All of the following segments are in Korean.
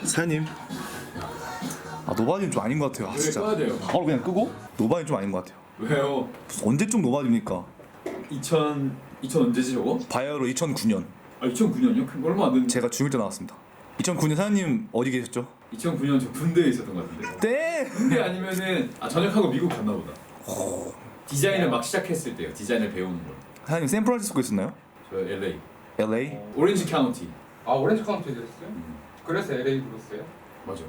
사장님. 아 노바디는 좀 아닌 것 같아요. 아 진짜. 꺼야 돼요. 바로 그냥 끄고? 노바디 좀 아닌 것 같아요. 왜요? 언제쯤 노바디입니까? 2000 언제지 저거? 바야흐로 2009년. 아 2009년이요? 얼마 안 됐는데. 제가 중1 때 나왔습니다. 2009년 사장님 어디 계셨죠? 2009년 저 군대에 있었던 것 같은데. 네. 군대 아니면은 전역하고 미국 갔나 보다. 디자인을 막 시작했을 때요. 디자인을 배우는 거. 사장님 샌프란시스코 있었나요? 저 LA. LA? 오렌지 카운티. 아 오렌지 카운티에 있었어요? 그래서 LA 불렀어요? 맞아.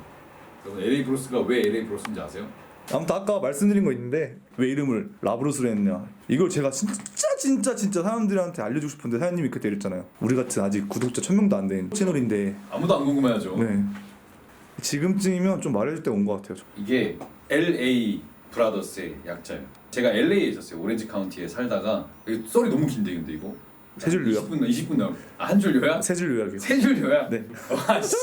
여러분 LA 브루스가 왜 LA 브루스인지 아세요? 아무튼 아까 말씀드린 거 있는데 왜 이름을 라브루스로 했냐 이걸 제가 진짜 사람들한테 알려주고 싶은데 사장님이 그때 이랬잖아요. 우리 같은 아직 구독자 1000명도 안 된 채널인데. 아무도 안 궁금해하죠. 네. 지금쯤이면 좀 말해줄 때가 온 것 같아요. 이게 LA 브라더스의 약자예요. 제가 LA에 있었어요. 오렌지 카운티에 살다가 이거 썰이 너무 긴데 근데 이거 세 줄요요? 20분 나오고 한 줄요야? 세 줄 요약이요. 세 줄요야? 네. 와 씨.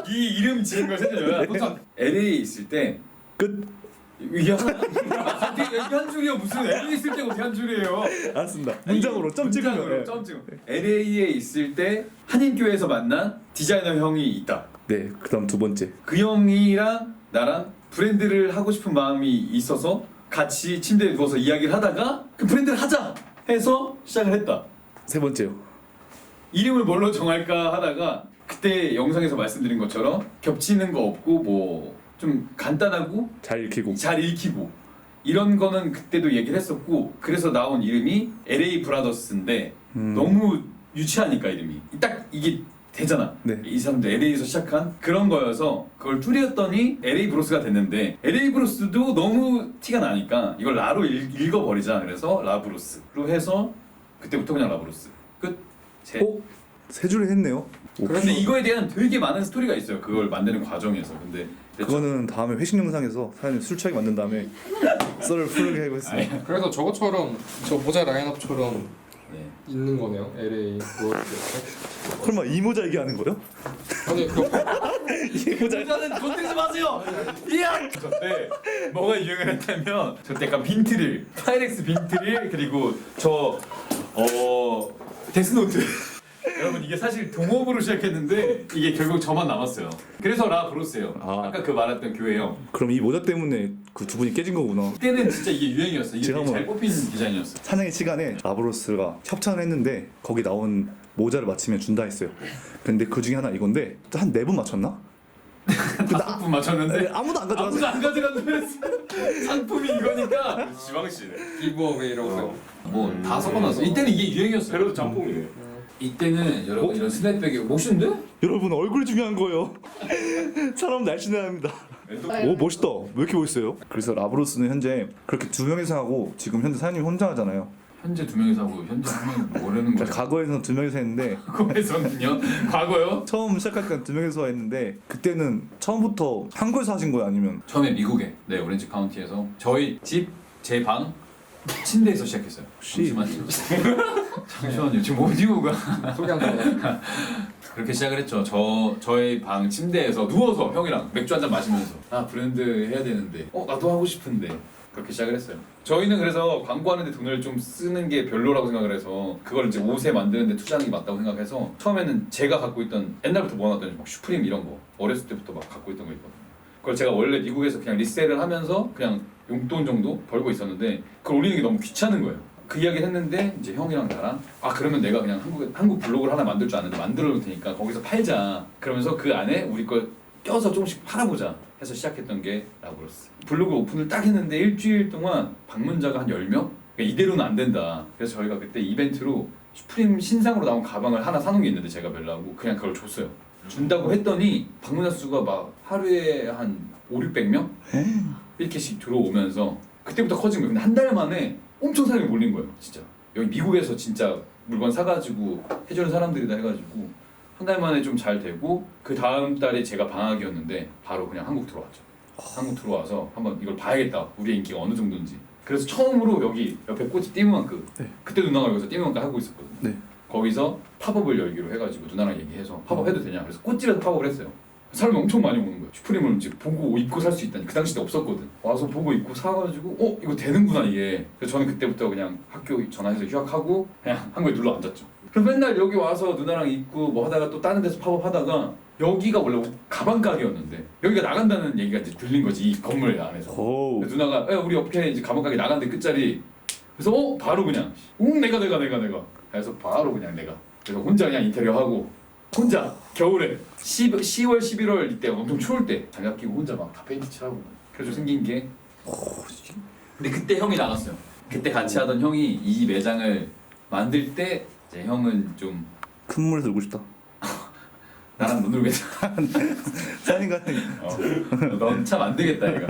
이 이름 지은 걸 세 줄요야? 보통 LA에 있을 때 끝. 이게 한 줄이야 무슨 LA에 있을 때 어떻게 한 줄이에요? 알았습니다. 문장으로 점 찍으면. 문장으로 점 찍으면. LA에 있을 때 한인교회에서 만난 디자이너 형이 있다. 네. 그다음 두 번째. 그 형이랑 나랑 브랜드를 하고 싶은 마음이 있어서 같이 침대에 누워서 이야기를 하다가 그 브랜드를 하자 해서 시작을 했다. 세 번째요. 이름을 뭘로 정할까 하다가 그때 영상에서 말씀드린 것처럼 겹치는 거 없고 뭐 좀 간단하고 잘 읽히고. 잘 읽히고 이런 거는 그때도 얘기를 했었고 그래서 나온 이름이 LA 브라더스인데 너무 유치하니까 이름이 딱 이게 되잖아. 네. 이 사람들 LA에서 시작한 그런 거여서 그걸 줄였더니 LA 브루스가 됐는데 LA 브루스도 너무 티가 나니까 이걸 라로 읽어버리자. 그래서 라브루스로 해서 그때부터 그냥 라브루스 끝. 세 줄에 했네요. 그런데 이거에 대한 되게 많은 스토리가 있어요. 그걸 만드는 과정에서. 근데 그거는 다음에 회식 영상에서 사장님 술 취하게 만든 다음에 썰을 풀게 하고 있습니다. 그래서 저것처럼 저 모자 라인업처럼 네. 있는 거네요. LA 브로드. 설마 이 모자 얘기하는 거요? 아니 그 이 모자. 모자는 건드리지 마세요. 이야. 저때 뭐가 유행을 했냐면 저때 약간 빈트릴, 파이렉스 빈트릴 그리고 데스노트. 여러분 이게 사실 동업으로 시작했는데 이게 결국 저만 남았어요. 그래서 라브루스예요. 아까 그 말했던 교회 형. 그럼 이 모자 때문에 그 두 분이 깨진 거구나. 그때는 진짜 이게 유행이었어. 이게 제가 되게 잘 뭐- 뽑힌 디자인이었어. 사냥의 시간에 라브로스가 협찬을 했는데 거기 나온 모자를 맞히면 준다 했어요. 근데 그 중에 하나 이건데 한 4분 맞췄나? 다섯 분 맞췄는데 아무도 안 가져갔어. 아무도 안 가져갔는데 상품이 이거니까 지방씨네. 기브어웨이라고. 뭐 다 섞어놨어. 이때는 이게 유행이었어요. 그래도 짬뽕이네. 이때는 여러분 이런 스냅백이 멋있는데? 여러분 얼굴이 중요한 거예요. 사람 날씬해합니다. 오 멋있다. 왜 이렇게 멋있어요? 그래서 라브로스는 현재 그렇게 2명이서 하고 지금 현재 사장님 혼자 하잖아요. 현재 2명이서 하고 현재 한 명이 뭐라는 거야? 과거에는 2명이서 했는데 과거에서는요? 과거요? 처음 시작할 때는 2명이서 했는데 그때는 처음부터 한국에서 하신 거예요? 아니면 처음에 미국에 네 오렌지 카운티에서 저희 집 제 방 침대에서 시작했어요. 잠시만요. 잠시만요. 지금 오디오가 소개 한 번. 그렇게 시작을 했죠. 저희 방 침대에서 누워서 형이랑 맥주 한잔 마시면서 브랜드 해야 되는데 나도 하고 싶은데 그렇게 시작을 했어요. 저희는 그래서 광고하는데 돈을 좀 쓰는 게 별로라고 생각을 해서 그걸 이제 옷에 만드는데 투자하는 게 맞다고 생각해서 처음에는 제가 갖고 있던 옛날부터 모아놨던 막 슈프림 이런 거 어렸을 때부터 막 갖고 있던 거 있거든요. 그걸 제가 원래 미국에서 그냥 리셀을 하면서 그냥 용돈 정도 벌고 있었는데 그걸 올리는 게 너무 귀찮은 거예요. 그 이야기를 했는데 이제 형이랑 나랑 그러면 내가 그냥 한국 블로그를 하나 만들 줄 아는데 만들어 놓을 테니까 거기서 팔자. 그러면서 그 안에 우리 걸 껴서 조금씩 팔아보자 해서 시작했던 게 라브로스. 블로그 오픈을 딱 했는데 일주일 동안 방문자가 한 10명? 그러니까 이대로는 안 된다. 그래서 저희가 그때 이벤트로 슈프림 신상으로 나온 가방을 하나 사놓은 게 있는데 제가 멜라고 그냥 그걸 줬어요. 준다고 했더니 방문자 수가 막 하루에 한 500~600명? 이렇게씩 들어오면서 그때부터 커진 거예요. 근데 한 달 만에 엄청 사람이 몰린 거예요. 진짜 여기 미국에서 진짜 물건 사가지고 해주는 사람들이다 해가지고 한 달 만에 좀 잘 되고 그 다음 달에 제가 방학이었는데 바로 그냥 한국 들어왔죠. 한국 들어와서 한번 이걸 봐야겠다. 우리의 인기가 어느 정도인지. 그래서 처음으로 여기 옆에 꽃이 띠무만큼 그때 누나가 여기서 띠무만큼 하고 있었거든요. 네. 거기서 팝업을 열기로 해가지고 누나랑 얘기해서 팝업해도 되냐 그래서 꽃집에서 팝업을 했어요. 사람이 엄청 많이 오는 거예요. 슈프림을 이제 보고 입고 살 수 있다니 그 당시에 없었거든. 와서 보고 입고 사가지고 이거 되는구나 이게. 그래서 저는 그때부터 그냥 학교 전화해서 휴학하고 그냥 한국에 눌러 앉았죠. 그럼 맨날 여기 와서 누나랑 입고 뭐 하다가 또 다른 데서 팝업 하다가 여기가 원래 가방 가게였는데 여기가 나간다는 얘기가 이제 들린 거지, 이 건물 안에서. 오. 그래서 누나가 야, 우리 옆에 이제 가방 가게 나간대 끝자리. 그래서 바로 그냥 내가 그래서 바로 그냥 내가 그래서 혼자 그냥 인테리어 하고 혼자 겨울에 10월 11월 이때 엄청 추울 때 장갑 끼고 혼자 막 다 페인트 칠하고. 그래서 생긴 게 근데 그때 형이 나갔어요. 그때 같이 하던 형이 이 매장을 만들 때 이제 형은 좀 큰 물 들고 싶다. 나랑 못 놀겠다. 사장님 같은. 넌 참 안 되겠다 얘가.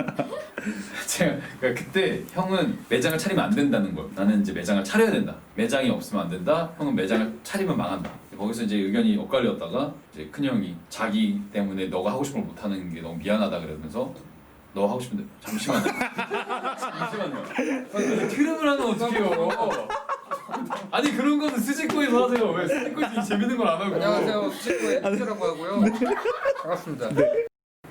제가 그러니까 그때 형은 매장을 차리면 안 된다는 걸. 나는 이제 매장을 차려야 된다. 매장이 없으면 안 된다. 형은 매장을 차리면 망한다. 거기서 이제 의견이 엇갈렸다가 이제 큰 형이 자기 때문에 너가 하고 싶은 걸 못 하는 게 너무 미안하다 그러면서 너 하고 싶은데 잠시만요. 트름을 하면 어떡해요? 아니 그런 거는 스지코에서 하세요. 왜 스지코에서 재밌는 걸 안 하고? 안녕하세요. 수지코의 수지라고 하고요. 반갑습니다.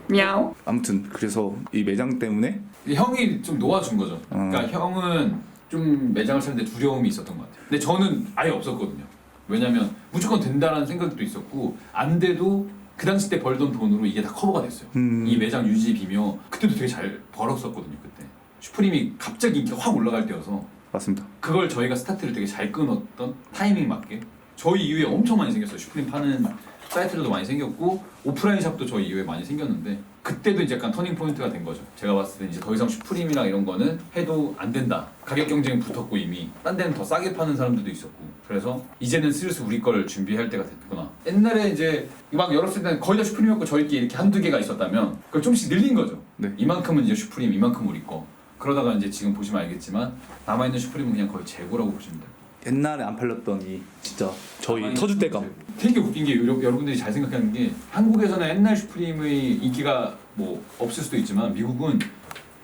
미야오. 아무튼 그래서 이 매장 때문에 형이 좀 놓아준 거죠. 그러니까 형은 좀 매장을 차리는데 두려움이 있었던 것 같아요. 근데 저는 아예 없었거든요. 왜냐면 무조건 된다라는 생각도 있었고 안 돼도 그 당시 때 벌던 돈으로 이게 다 커버가 됐어요. 이 매장 유지비며 그때도 되게 잘 벌었었거든요. 그때 슈프림이 갑자기 인기가 확 올라갈 때여서 맞습니다. 그걸 저희가 스타트를 되게 잘 끊었던 타이밍 맞게 저희 이후에 엄청 많이 생겼어요. 슈프림 파는 사이트들도 많이 생겼고 오프라인 샵도 저희 이후에 많이 생겼는데 그때도 이제 약간 터닝 포인트가 된 거죠. 제가 봤을 때 이제 더 이상 슈프림이랑 이런 거는 해도 안 된다. 가격 경쟁이 붙었고 이미 딴 데는 더 싸게 파는 사람들도 있었고 그래서 이제는 슬슬 우리 걸 준비할 때가 됐구나. 옛날에 이제 막 열었을 때는 거의 다 슈프림이었고 저희끼리 이렇게 한두 개가 있었다면 그걸 좀씩 늘린 거죠. 네. 이만큼은 이제 슈프림, 이만큼 우리 거. 그러다가 이제 지금 보시면 알겠지만 남아있는 슈프림은 그냥 거의 재고라고 보시면 돼요. 옛날에 안 팔렸던 이 진짜 저희 터줏대감. 되게 웃긴 게 여러분들이 잘 생각하는 게 한국에서는 옛날 슈프림의 인기가 뭐 없을 수도 있지만 미국은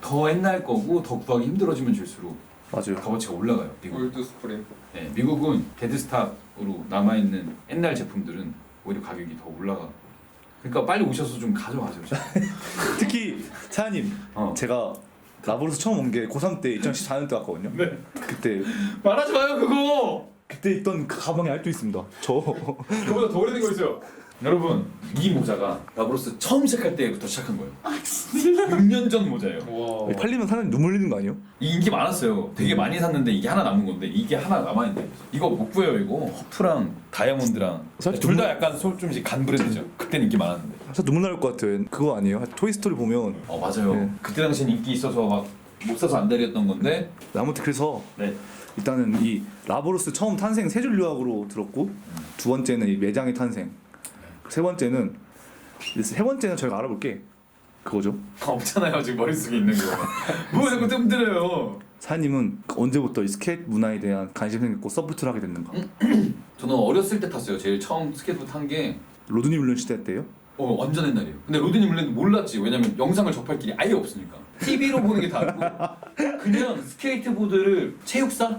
더 옛날 거고 더 구하기 힘들어지면 줄수록 맞아요. 값어치가 올라가요. 미국. 골드 스프링. 네, 미국은 데드스탑으로 남아있는 옛날 제품들은 오히려 가격이 더 올라가. 그러니까 빨리 오셔서 좀 가져가세요. 특히 사장님, 제가 라브로스 처음 온 게 고3 때 2014년 때 왔거든요. 네. 그때 말하지 마요 그거. 그때 있던 그 가방이 아직도 있습니다. 저 그보다 더 오래된 거 있어요. 여러분 이 모자가 라브로스 처음 시작할 때부터 시작한 거예요. 6년 전 모자예요. 와. 팔리면 사람이 눈물 흘리는 거 아니에요? 이 인기 많았어요. 되게 많이 샀는데 이게 하나 남은 건데 이게 하나 남아있네. 이거 못 구해요 이거. 허프랑 다이아몬드랑 사실 둘 다 약간 좀 이제 간 브랜드죠. 그때는 인기 많았는데. 진짜 눈물 날 것 같은 그거 아니에요? 토이스토리 보면 맞아요. 네. 그때 당시엔 인기 있어서 막 못 사서 안 다녔던 건데. 아무튼 그래서 네. 일단은 이 라브로스 처음 탄생 세 줄 유학으로 들었고 두 번째는 이 매장의 탄생, 세 번째는 저희가 알아볼 게 그거죠. 없잖아요 지금 머릿속에 있는 거. 뭐 자꾸 뜸들여요. 사장님은 언제부터 이 스케이트 문화에 대한 관심이 생겼고 서포트를 하게 됐는가? 저는 어렸을 때 탔어요. 제일 처음 스케이트보드 탄 게 로드니 물론 시대 때요? 완전 옛날이에요. 근데 로드니 물랜드 몰랐지. 왜냐면 영상을 접할 길이 아예 없으니까. TV로 보는 게 다르고 그냥 스케이트보드를 체육사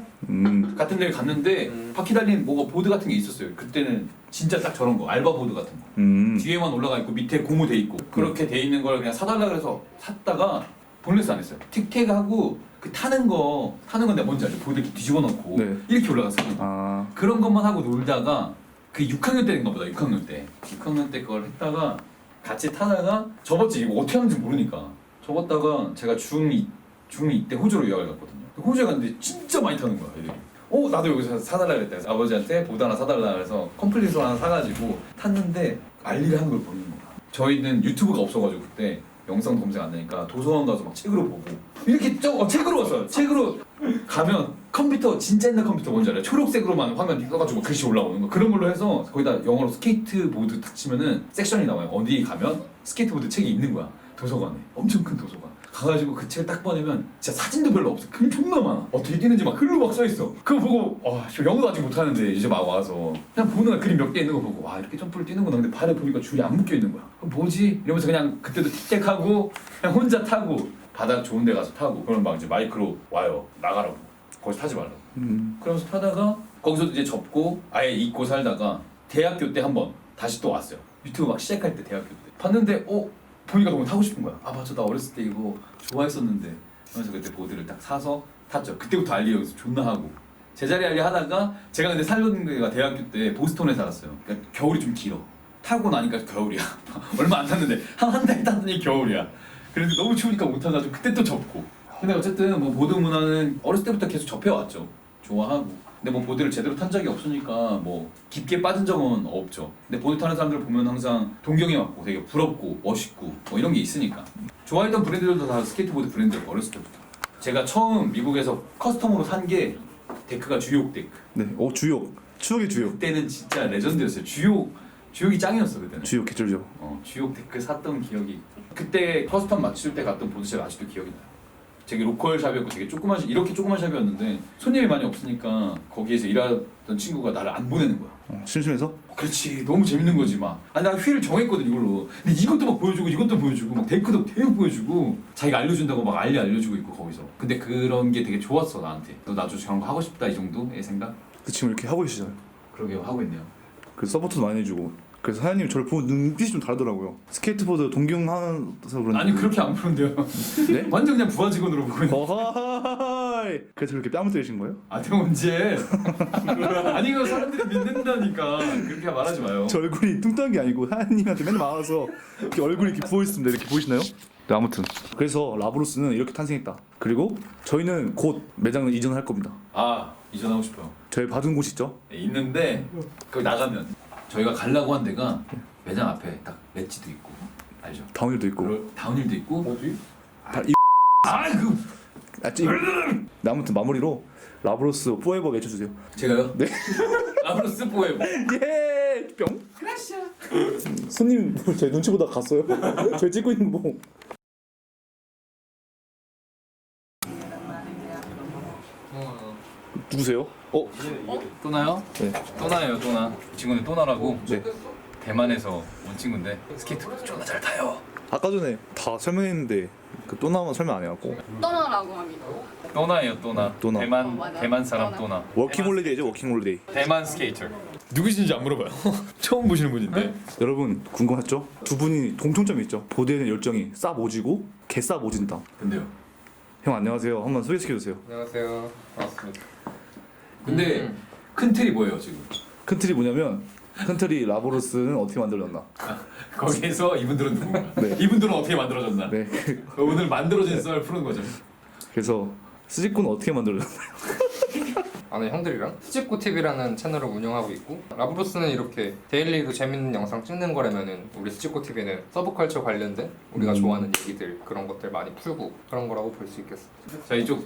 같은 데를 갔는데 바퀴 달린 뭐가 보드 같은 게 있었어요. 그때는 진짜 딱 저런 거 알바 보드 같은 거. 뒤에만 올라가 있고 밑에 고무 돼 있고 그렇게 돼 있는 걸 그냥 사달라 그래서 샀다가 본레스 안 했어요. 틱택하고 그 타는 건데 뭔지 알죠? 보드 이렇게 뒤집어 놓고 네. 이렇게 올라갔어요. 아 그런 것만 하고 놀다가 그 6학년 때인가 보다. 6학년 때 그걸 했다가 같이 타다가 접었지. 이거 어떻게 하는지 모르니까 접었다가 제가 중2 때 호주로 유학을 갔거든요. 호주에 갔는데 진짜 많이 타는 거야 애들이. 나도 여기서 사달라 그랬다. 그래서 아버지한테 보드 하나 사달라 그래서 컴플릿으로 하나 사가지고 탔는데 난리를 하는 걸 보는 거야. 저희는 유튜브가 없어가지고 그때 영상도 검색 안 되니까 도서관 가서 막 책으로 보고 이렇게 책으로 왔어요. 책으로 가면 컴퓨터 진짜 옛날 컴퓨터 뭔지 알아요? 초록색으로만 화면 떠가지고 글씨 올라오는 거 그런 걸로 해서 거기다 영어로 스케이트보드 딱 치면은 섹션이 나와요. 어디 가면 스케이트보드 책이 있는 거야. 도서관에 엄청 큰 도서관 가가지고 그 책을 딱 꺼내면 진짜 사진도 별로 없어. 글 존나 많아. 어떻게 뛰는지 막 글로 막 써있어. 그거 보고 저 영어도 아직 못하는데 이제 막 와서 그냥 보는 거야. 그림 몇 개 있는 거 보고 와 이렇게 점프를 뛰는구나. 근데 발에 보니까 줄이 안 묶여 있는 거야. 뭐지? 이러면서 그냥 그때도 틱택하고 그냥 혼자 타고 바닥 좋은 데 가서 타고 그러면 막 이제 마이크로 와요. 나가라고. 거기서 타지 말라고. 그러면서 타다가 거기서 이제 접고 아예 잊고 살다가 대학교 때 한번 다시 또 왔어요. 유튜브 막 시작할 때 대학교 때 봤는데 보니까 너무 타고 싶은 거야. 맞아 나 어렸을 때 이거 좋아했었는데 하면서 그때 보드를 딱 사서 탔죠. 그때부터 알리 여기서 존나 하고 제자리 알리 하다가 제가 근데 살던 데가 대학교 때 보스턴에 살았어요. 그러니까 겨울이 좀 길어. 타고 나니까 겨울이야. 얼마 안 탔는데 한 달 탔더니 겨울이야. 그래서 너무 추우니까 못 타가지고 그때 또 접고. 근데 어쨌든 뭐 보드 문화는 어렸을 때부터 계속 접해왔죠. 좋아하고. 근데 뭐 보드를 제대로 탄 적이 없으니까 뭐 깊게 빠진 적은 없죠. 근데 보드 타는 사람들 보면 항상 동경에 맞고 되게 부럽고 멋있고 뭐 이런 게 있으니까. 좋아했던 브랜드들도 다 스케이트보드 브랜드 어렸을 때부터. 제가 처음 미국에서 커스텀으로 산 게 데크가 주욕 데크. 네, 주욕. 추억의 주욕. 그때는 진짜 레전드였어요. 주욕이 짱이었어 그때는. 주욕 개쩔죠. 주욕 데크 샀던 기억이. 그때 커스텀 맞출 때 갔던 보드샵 아직도 기억이 나요. 되게 로컬 샵이었고 되게 조그만 이렇게 조그만 샵이었는데 손님이 많이 없으니까 거기에서 일하던 친구가 나를 안 보내는 거야. 심심해서? 그렇지 너무 재밌는 거지 막. 아니 나 휠을 정했거든 이걸로. 근데 이것도 막 보여주고 이것도 보여주고 막 데크도 계속 보여주고 자기가 알려준다고 막 알려주고 있고 거기서. 근데 그런 게 되게 좋았어 나한테. 너 나중에 저런 거 하고 싶다 이 정도의 생각? 지금 이렇게 하고 계시잖아요. 그러게 하고 있네요. 그래서 서포트도 많이 해주고. 그래서 사장님 저를 보면 눈빛이 좀 다르더라고요. 스케이트보드 동경하면서 그런지. 아니 그렇게 안 보는데요. 네? 완전 그냥 부하 직원으로 보고 있는. 어하이. 그래서 그렇게 뺨을 때리신 거예요? 아 내가 언제? 아니 이거 사람들이 믿는다니까. 그렇게 말하지 마요. 저 얼굴이 뚱뚱한 게 아니고 사장님한테 맨날 막아서 이렇게 얼굴이 이렇게 부어 있습니다. 이렇게 보이시나요? 네, 아무튼 그래서 라브로스는 이렇게 탄생했다. 그리고 저희는 곧 매장을 이전할 겁니다. 아 이전하고 싶어요. 저희 받은 곳 있죠? 네, 있는데 거기 나가면 저희가 가려고 한 데가 매장 앞에 딱 렛지도 있고 알죠? 다운힐도 있고. 다운힐도 있고. 뭐지? 그 네, 아무튼 마무리로 라브로스 포에버 외쳐주세요. 제가요? 네. 라브로스 포에버. 예! 뿅! 그라시아! 손님 제 눈치 보다 갔어요. 저희 찍고 있는 거 보고. 누구세요? 또나요? 네. 또나예요 또나. 이 친구는 또나라고 네. 대만에서 온 친구인데 스케이트보드 존나 잘 타요. 아까 전에 다 설명했는데 그 또나만 설명 안 해갖고. 떠나라고 합니다. 또나예요 또나. 또나. 맞아. 대만 사람 또나. 또나. 워킹 홀리데이죠, 워킹 홀리데이. 대만 스케이터. 누구신지 안 물어봐요. 처음 보시는 분인데. 여러분 궁금하죠? 두 분이 공통점이 있죠. 보드에 대한 열정이 싹 오지고 개싹 오진다. 근데요. 형 안녕하세요. 한번 소개시켜주세요. 안녕하세요. 반갑습니다. 근데 큰 틀이 뭐예요 지금? 큰 틀이 뭐냐면 큰 틀이 라브로스는 어떻게 만들어졌나. 거기에서 이분들은 누군가? 네. 이분들은 어떻게 만들어졌나? 네. 오늘 만들어진 썰을 푸는 거죠. 그래서 스지코는 어떻게 만들어졌나. 아는 형들이랑 스집고 TV라는 채널을 운영하고 있고 라브로스는 이렇게 데일리로 재밌는 영상 찍는 거라면은 우리 스집고 TV는 서브컬처 관련된 우리가 좋아하는 얘기들 그런 것들 많이 풀고 그런 거라고 볼 수 있겠습니다. 자 이쪽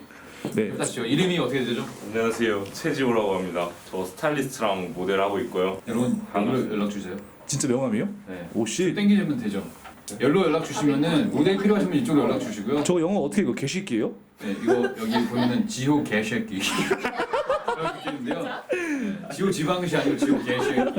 네. 하시죠. 이름이 어떻게 되죠? 안녕하세요. 최지호라고 합니다. 저 스타일리스트랑 모델하고 있고요. 여러분 방으로 연락 주세요. 진짜 명함이요? 네. 오씨. 땡기시면 되죠. 연락 연락 주시면은 모델 필요하시면 이쪽으로 연락 주시고요. 저 영어 어떻게 이거 개시기예요? 네, 이거 여기 보이는 지호 개새끼. 이렇게 있는데요. 네, 지호 지방시 아니고 지호 개새끼.